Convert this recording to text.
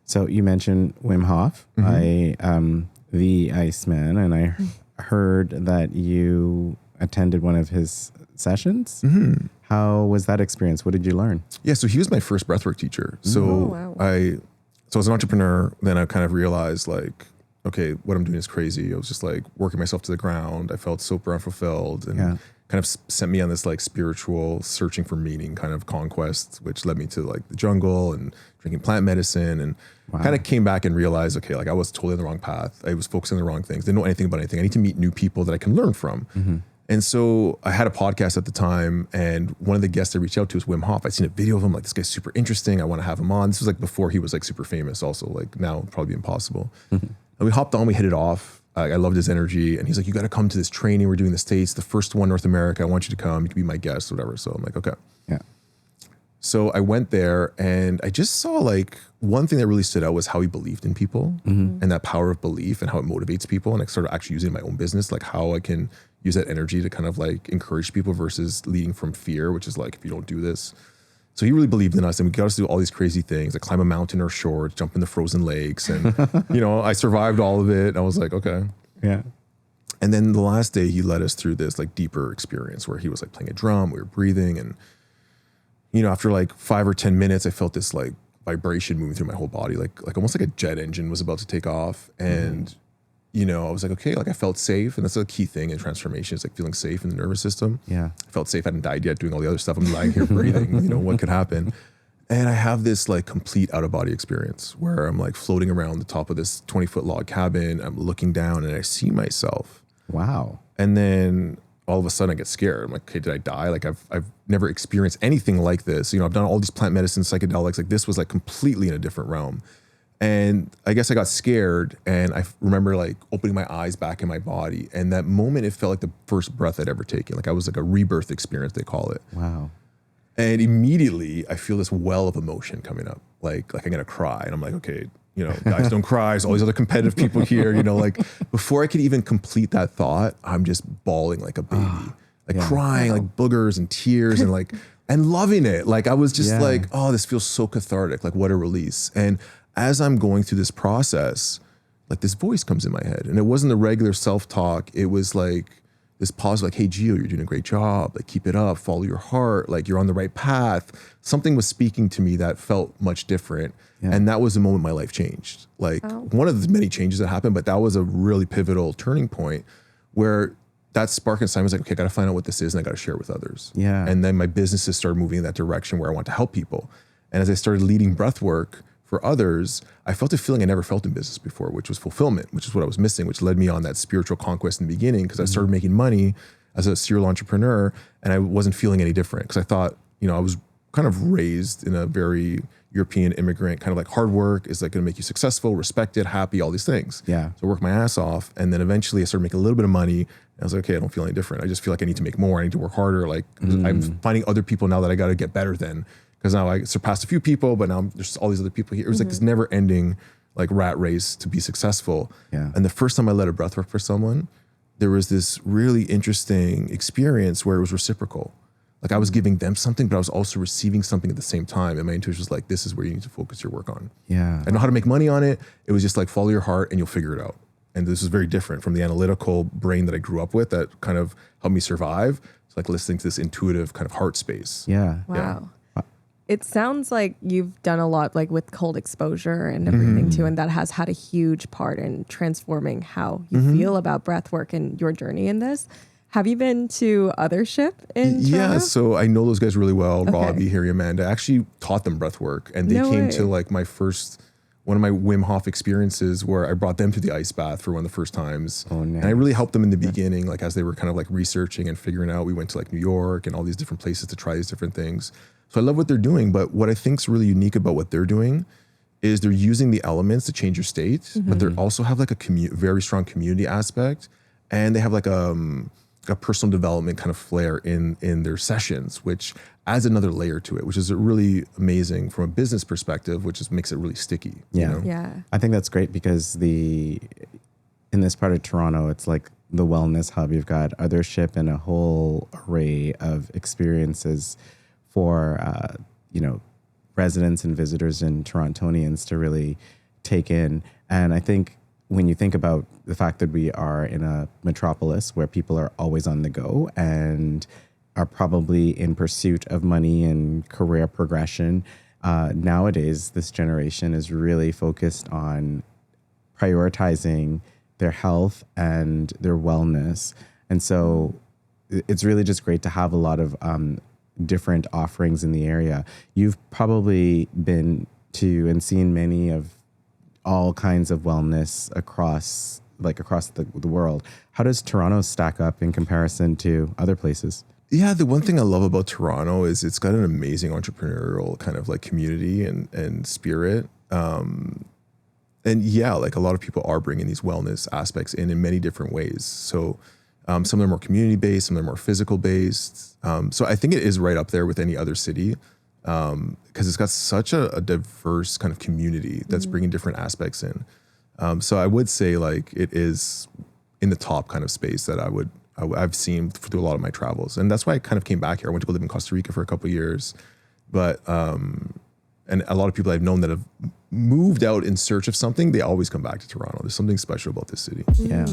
So you mentioned Wim Hof, the Iceman, and I heard that you attended one of his sessions. How was that experience? What did you learn? Yeah, so he was my first breathwork teacher. So as an entrepreneur, then I kind of realized like, okay, what I'm doing is crazy. I was just like working myself to the ground. I felt super unfulfilled and kind of sent me on this like spiritual searching for meaning kind of conquest, which led me to like the jungle and drinking plant medicine and kind of came back and realized, okay, like I was totally on the wrong path. I was focusing on the wrong things. Didn't know anything about anything. I need to meet new people that I can learn from. And so I had a podcast at the time, and one of the guests I reached out to was Wim Hof. I'd seen a video of him, like, this guy's super interesting. I want to have him on. This was like before he was like super famous also, like now it'd probably be impossible. And we hopped on, we hit it off. I loved his energy. And he's like, you got to come to this training we're doing in the States, the first one, North America. I want you to come. You can be my guest, whatever. So I'm like, okay. Yeah. So I went there and I just saw like one thing that really stood out was how he believed in people and that power of belief and how it motivates people. And I started actually using it in my own business, like how I can use that energy to kind of like encourage people versus leading from fear, which is like, if you don't do this. So he really believed in us and we got us to do all these crazy things, like climb a mountain or short, jump in the frozen lakes. And, you know, I survived all of it. And I was like, okay. Yeah. And then the last day he led us through this like deeper experience where he was like playing a drum, we were breathing. And, you know, after like 5 or 10 minutes, I felt this like vibration moving through my whole body, like almost like a jet engine was about to take off. And, you know, I was like, okay, like I felt safe. And that's a key thing in transformation is like feeling safe in the nervous system. Yeah. I felt safe. I hadn't died yet doing all the other stuff. I'm lying here breathing, you know, what could happen? And I have this like complete out of body experience where I'm like floating around the top of this 20-foot log cabin. I'm looking down and I see myself. Wow. And then all of a sudden I get scared. I'm like, okay, did I die? Like I've never experienced anything like this. You know, I've done all these plant medicine, psychedelics, like this was like completely in a different realm. And I guess I got scared and I remember like opening my eyes back in my body. And that moment, it felt like the first breath I'd ever taken. Like I was like a rebirth experience, they call it. Wow. And immediately I feel this well of emotion coming up. Like I'm gonna cry. And I'm like, okay, you know, guys don't cry. There's all these other competitive people here, you know, like before I could even complete that thought, I'm just bawling like a baby, crying, like boogers and tears and like, and loving it. Like I was just like, oh, this feels so cathartic. Like what a release. And as I'm going through this process, like this voice comes in my head and it wasn't the regular self-talk. It was like this pause, like, hey, Gio, you're doing a great job. Like, keep it up, follow your heart. Like you're on the right path. Something was speaking to me that felt much different. Yeah. And that was the moment my life changed. Like one of the many changes that happened, but that was a really pivotal turning point where that spark inside was like, okay, I got to find out what this is and I got to share it with others. Yeah. And then my businesses started moving in that direction where I want to help people. And as I started leading breath work for others, I felt a feeling I never felt in business before, which was fulfillment, which is what I was missing, which led me on that spiritual conquest in the beginning because I started making money as a serial entrepreneur and I wasn't feeling any different because I thought, you know, I was kind of raised in a very European immigrant kind of like hard work is like going to make you successful, respected, happy, all these things. Yeah. So I worked my ass off and then eventually I started making a little bit of money. And I was like, okay, I don't feel any different. I just feel like I need to make more. I need to work harder. Like I'm finding other people now that I got to get better than. Because now I surpassed a few people, but now there's all these other people here. It was like this never ending like rat race to be successful. Yeah. And the first time I led a breath work for someone, there was this really interesting experience where it was reciprocal. Like I was giving them something, but I was also receiving something at the same time. And my intuition was like, this is where you need to focus your work on. Yeah. I know how to make money on it. It was just like, follow your heart and you'll figure it out. And this is very different from the analytical brain that I grew up with that kind of helped me survive. It's like listening to this intuitive kind of heart space. Yeah. Wow. Yeah. It sounds like you've done a lot like with cold exposure and everything too. And that has had a huge part in transforming how you feel about breath work and your journey in this. Have you been to Othership in Toronto? Yeah, so I know those guys really well, Robbie, Harry, Amanda. I actually taught them breath work and they came to like one of my Wim Hof experiences where I brought them to the ice bath for one of the first times. Oh, nice. And I really helped them in the beginning, like as they were kind of like researching and figuring out. We went to like New York and all these different places to try these different things. So I love what they're doing, but what I think is really unique about what they're doing is they're using the elements to change your state, but they also have like a very strong community aspect, and they have like a personal development kind of flair in their sessions, which adds another layer to it, which is really amazing from a business perspective, which just makes it really sticky. Yeah. You know? Yeah. I think that's great because in this part of Toronto, it's like the wellness hub. You've got Othership and a whole array of experiences for residents and visitors and Torontonians to really take in. And I think when you think about the fact that we are in a metropolis where people are always on the go and are probably in pursuit of money and career progression, nowadays this generation is really focused on prioritizing their health and their wellness. And so it's really just great to have a lot of different offerings in the area. You've probably been to and seen many of all kinds of wellness across the world. How does Toronto stack up in comparison to other places? Yeah, the one thing I love about Toronto is it's got an amazing entrepreneurial kind of like community and spirit. And yeah, like a lot of people are bringing these wellness aspects in many different ways. So some of them are more community based, some of them are more physical based. So I think it is right up there with any other city because it's got such a diverse kind of community that's bringing different aspects in. So I would say like it is in the top kind of space that I've seen through a lot of my travels. And that's why I kind of came back here. I went to go live in Costa Rica for a couple of years, but and a lot of people I've known that have moved out in search of something, they always come back to Toronto. There's something special about this city. Yeah.